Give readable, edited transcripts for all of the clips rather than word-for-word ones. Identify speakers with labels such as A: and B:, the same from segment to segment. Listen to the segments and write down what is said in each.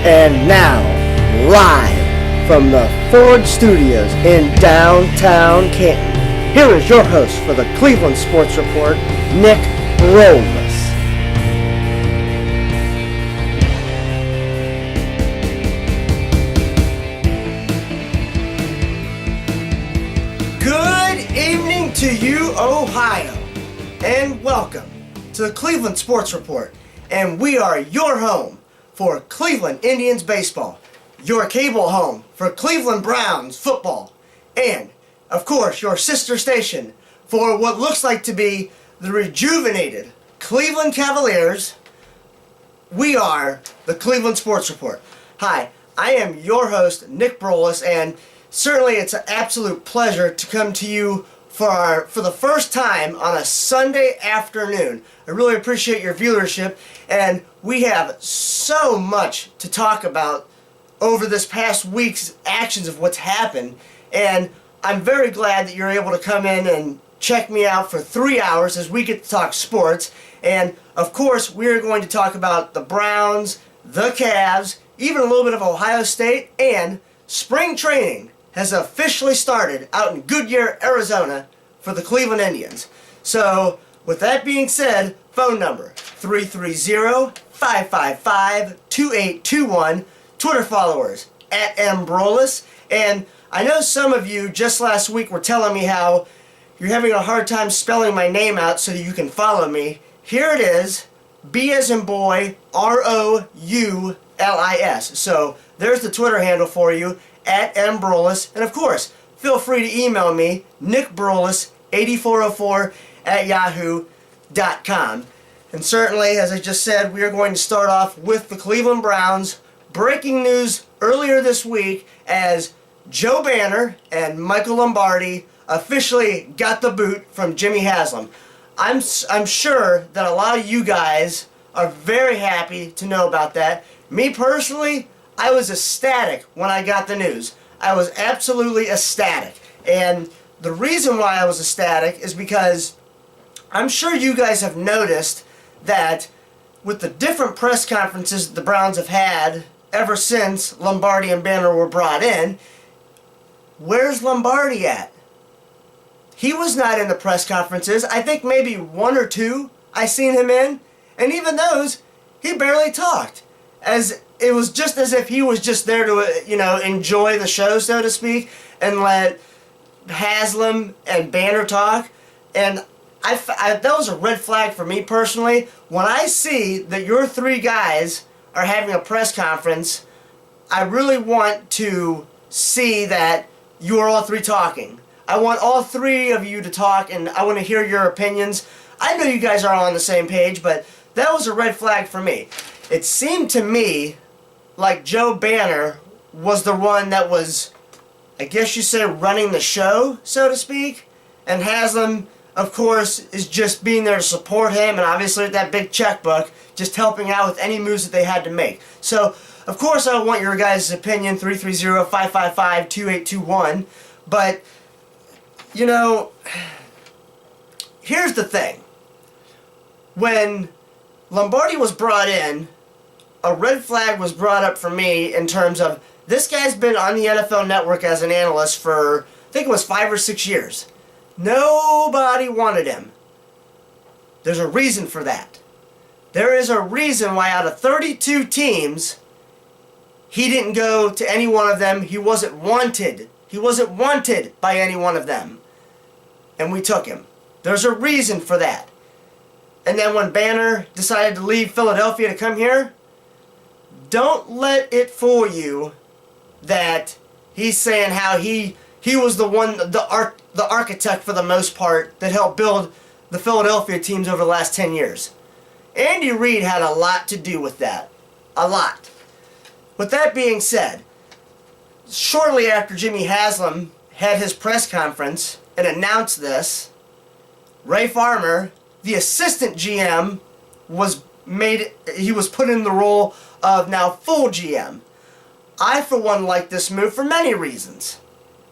A: And now, live from the Ford Studios in downtown Canton, here is your host for the Cleveland Sports Report, Nick Brolis. Good evening to you, Ohio, and welcome to the Cleveland Sports Report. And we are your home for Cleveland Indians baseball, your cable home for Cleveland Browns football, and, of course, your sister station for what looks like to be the rejuvenated Cleveland Cavaliers. We are the Cleveland Sports Report. Hi, I am your host, Nick Brolis, and certainly it's an absolute pleasure to come to you for the first time on a Sunday afternoon. I really appreciate your viewership, and we have so much to talk about over this past week's actions of what's happened, and I'm very glad that you're able to come in and check me out for 3 hours as we get to talk sports. And of course, we're going to talk about the Browns, the Cavs, even a little bit of Ohio State, and spring training has officially started out in Goodyear, Arizona for the Cleveland Indians. So, with that being said, phone number 330-555-2821, Twitter followers @mbrolis, and I know some of you just last week were telling me how you're having a hard time spelling my name out so that you can follow me. Here it is, B as in boy, ROULIS. So, there's the Twitter handle for you, @mbrolis, and of course, feel free to email me, nickbrolis8404@yahoo.com. And certainly, as I just said, we are going to start off with the Cleveland Browns. Breaking news earlier this week as Joe Banner and Michael Lombardi officially got the boot from Jimmy Haslam. I'm sure that a lot of you guys are very happy to know about that. Me personally, I was ecstatic when I got the news. I was absolutely ecstatic. And the reason why I was ecstatic is because I'm sure you guys have noticed that with the different press conferences that the Browns have had ever since Lombardi and Banner were brought in, where's Lombardi at? He was not in the press conferences. I think maybe one or two I seen him in, and even those, he barely talked. It was just as if he was just there to, enjoy the show, so to speak, and let Haslam and Banner talk. And that was a red flag for me personally. When I see that your three guys are having a press conference, I really want to see that you are all three talking. I want all three of you to talk, and I want to hear your opinions. I know you guys are all on the same page, but that was a red flag for me. It seemed to me like Joe Banner was the one that was, I guess you say, running the show, so to speak. And Haslam, of course, is just being there to support him, and obviously with that big checkbook, just helping out with any moves that they had to make. So, of course, I want your guys' opinion, 330-555-2821. But, here's the thing. When Lombardi was brought in, a red flag was brought up for me in terms of this guy's been on the NFL Network as an analyst for, I think it was 5 or 6 years. Nobody wanted him. There's a reason for that. There is a reason why out of 32 teams, he didn't go to any one of them. He wasn't wanted. He wasn't wanted by any one of them. And we took him. There's a reason for that. And then when Banner decided to leave Philadelphia to come here, don't let it fool you that he's saying how he was the one, the architect for the most part, that helped build the Philadelphia teams over the last 10 years. Andy Reid had a lot to do with that. A lot. With that being said, shortly after Jimmy Haslam had his press conference and announced this, Ray Farmer, the assistant GM, was put in the role of now full GM. I, for one, like this move for many reasons.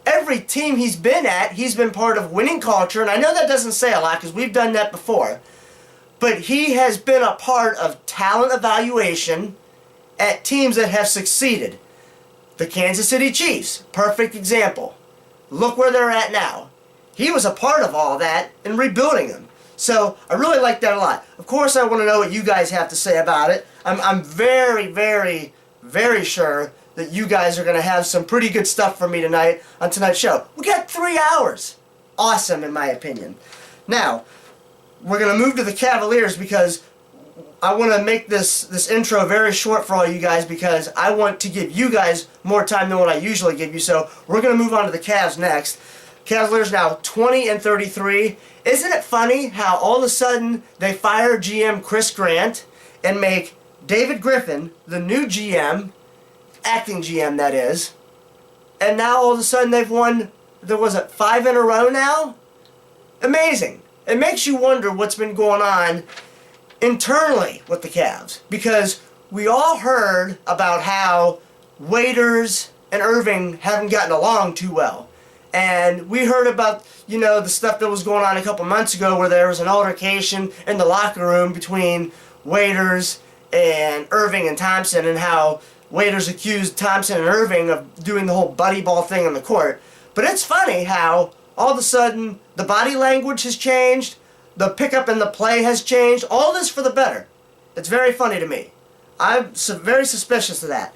A: Every team he's been at, he's been part of winning culture, and I know that doesn't say a lot because we've done that before, but he has been a part of talent evaluation at teams that have succeeded. The Kansas City Chiefs, perfect example. Look where they're at now. He was a part of all that and rebuilding them. So I really like that a lot. Of course, I want to know what you guys have to say about it. I'm very, very, very sure that you guys are going to have some pretty good stuff for me tonight on tonight's show. We got 3 hours. Awesome, in my opinion. Now, we're going to move to the Cavaliers because I want to make this intro very short for all you guys because I want to give you guys more time than what I usually give you. So we're going to move on to the Cavs next. Cavaliers now 20-33. Isn't it funny how all of a sudden they fire GM Chris Grant and make David Griffin the new GM, acting GM that is, and now all of a sudden they've won, there was it 5 in a row now? Amazing. It makes you wonder what's been going on internally with the Cavs because we all heard about how Waiters and Irving haven't gotten along too well. And we heard about, you know, the stuff that was going on a couple months ago where there was an altercation in the locker room between Waiters and Irving and Thompson and how Waiters accused Thompson and Irving of doing the whole buddy ball thing on the court. But it's funny how all of a sudden the body language has changed, the pickup and the play has changed, all this for the better. It's very funny to me. I'm very suspicious of that.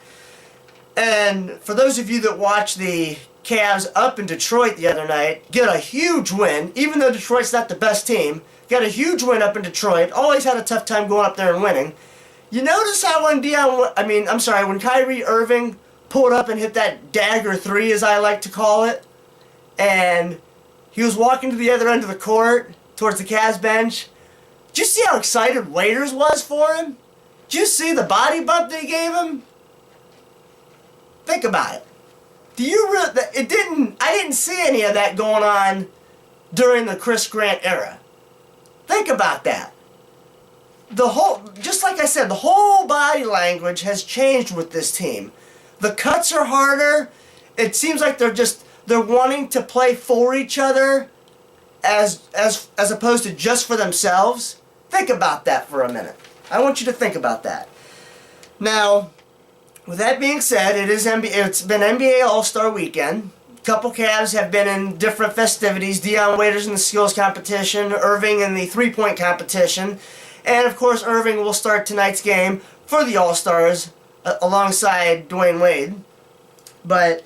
A: And for those of you that watched the Cavs up in Detroit the other night, get a huge win, even though Detroit's not the best team, got a huge win up in Detroit, always had a tough time going up there and winning. You notice how when when Kyrie Irving pulled up and hit that dagger 3, as I like to call it, and he was walking to the other end of the court, towards the Cavs bench, did you see how excited Waiters was for him? Did you see the body bump they gave him? Think about it. I didn't see any of that going on during the Chris Grant era. Think about that. Just like I said, the whole body language has changed with this team. The cuts are harder. It seems like they're wanting to play for each other as opposed to just for themselves. Think about that for a minute. I want you to think about that. Now, with that being said, it's been NBA All-Star Weekend. A couple Cavs have been in different festivities. Dion Waiters in the skills competition, Irving in the three-point competition, and of course Irving will start tonight's game for the All-Stars alongside Dwayne Wade. But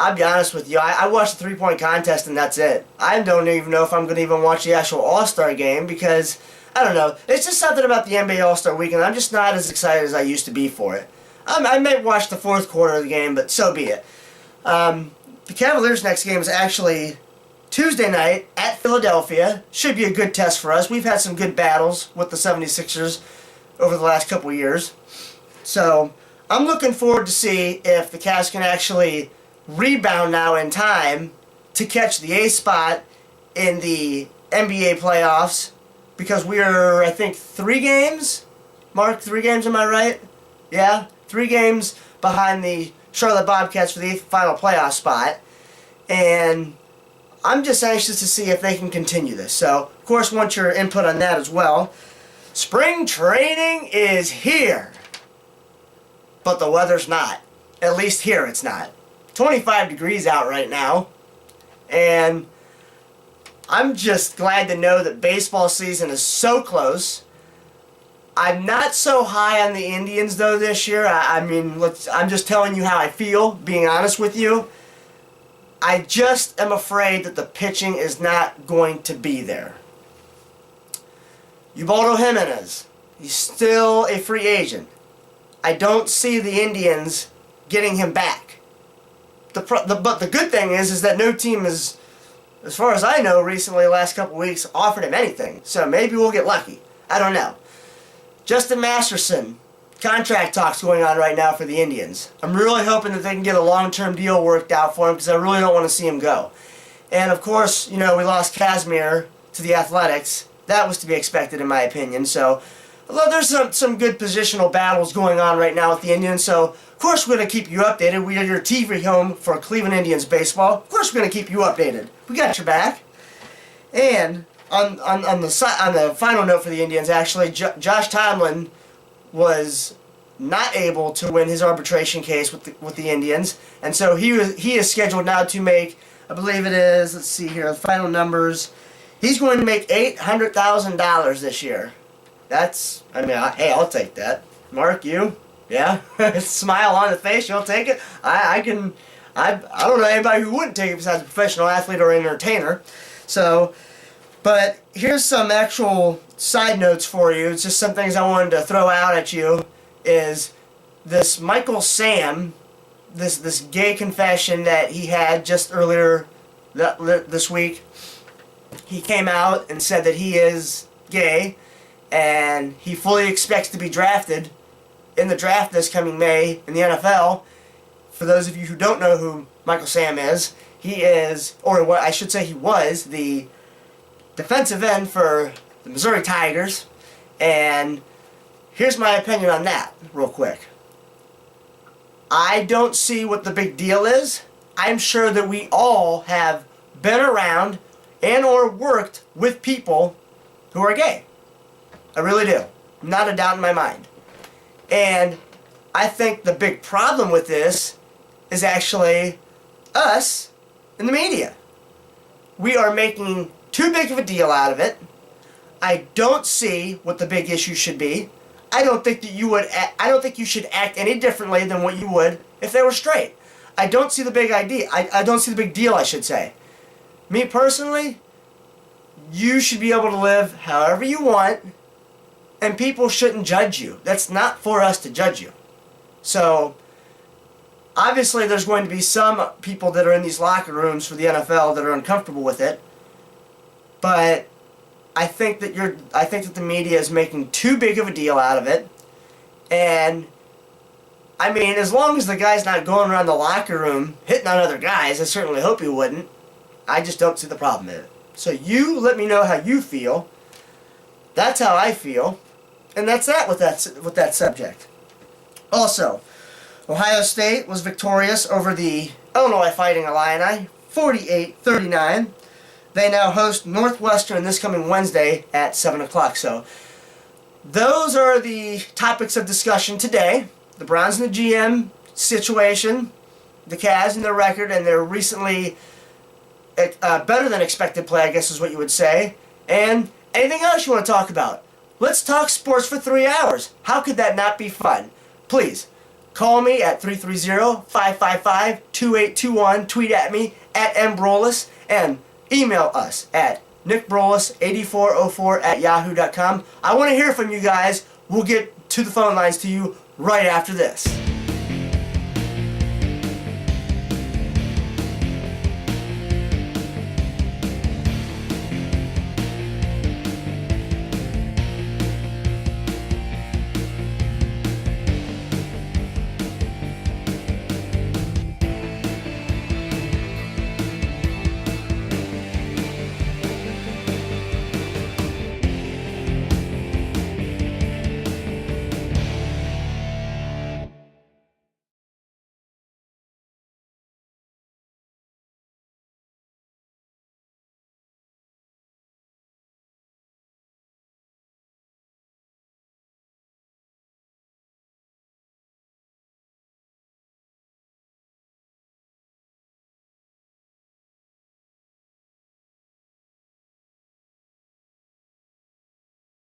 A: I'll be honest with you, I watched the three-point contest and that's it. I don't even know if I'm going to even watch the actual All-Star game because, I don't know, it's just something about the NBA All-Star Weekend. I'm just not as excited as I used to be for it. I may watch the fourth quarter of the game, but so be it. The Cavaliers' next game is actually Tuesday night at Philadelphia. Should be a good test for us. We've had some good battles with the 76ers over the last couple of years. So I'm looking forward to see if the Cavs can actually rebound now in time to catch the A spot in the NBA playoffs because we're, I think, 3 games? Mark, 3 games, am I right? Yeah? 3 games behind the Charlotte Bobcats for the 8th final playoff spot. And I'm just anxious to see if they can continue this. So, of course, want your input on that as well. Spring training is here. But the weather's not. At least here it's not. 25 degrees out right now. And I'm just glad to know that baseball season is so close. I'm not so high on the Indians, though, this year. I'm just telling you how I feel, being honest with you. I just am afraid that the pitching is not going to be there. Ubaldo Jimenez, he's still a free agent. I don't see the Indians getting him back. But the good thing is that no team has, as far as I know, recently, the last couple weeks, offered him anything. So maybe we'll get lucky. I don't know. Justin Masterson, contract talks going on right now for the Indians. I'm really hoping that they can get a long-term deal worked out for him because I really don't want to see him go. And of course, we lost Kazmir to the Athletics. That was to be expected in my opinion. So, although there's some good positional battles going on right now with the Indians, so of course we're going to keep you updated. We are your TV home for Cleveland Indians baseball. Of course we're going to keep you updated. We got your back. And on the final note for the Indians, actually, Josh Tomlin was not able to win his arbitration case with the Indians, and so he is scheduled now to make, I believe it is, let's see here, the final numbers. He's going to make $800,000 this year. That's, I mean, hey, I'll take that. Mark, you? Yeah? Smile on the face, you'll take it? I don't know anybody who wouldn't take it besides a professional athlete or entertainer. So, but here's some actual side notes for you. It's just some things I wanted to throw out at you. Is this Michael Sam, this gay confession that he had just earlier this week. He came out and said that he is gay, and he fully expects to be drafted in the draft this coming May in the NFL. For those of you who don't know who Michael Sam is, he is, or what I should say he was, the defensive end for the Missouri Tigers. And here's my opinion on that, real quick. I don't see what the big deal is. I'm sure that we all have been around and or worked with people who are gay. I really do. Not a doubt in my mind. And I think the big problem with this is actually us in the media. We are making too big of a deal out of it. I don't see what the big issue should be. I don't think you should act any differently than what you would if they were straight. I don't see the big idea. I don't see the big deal, I should say. Me personally, you should be able to live however you want, and people shouldn't judge you. That's not for us to judge you. So, obviously there's going to be some people that are in these locker rooms for the NFL that are uncomfortable with it. But I think that the media is making too big of a deal out of it. And I mean, as long as the guy's not going around the locker room hitting on other guys, I certainly hope he wouldn't. I just don't see the problem in it. So you let me know how you feel. That's how I feel. And that's that with that subject. Also, Ohio State was victorious over the Illinois Fighting Illini, 48-39. They now host Northwestern this coming Wednesday at 7 o'clock. So those are the topics of discussion today. The Browns and the GM situation, the Cavs and their record, and their recently better than expected play, I guess is what you would say. And anything else you want to talk about. Let's talk sports for 3 hours. How could that not be fun? Please, call me at 330-555-2821. Tweet at me at mbrolis. And email us at nickbrolis8404@yahoo.com. I want to hear from you guys. We'll get to the phone lines to you right after this.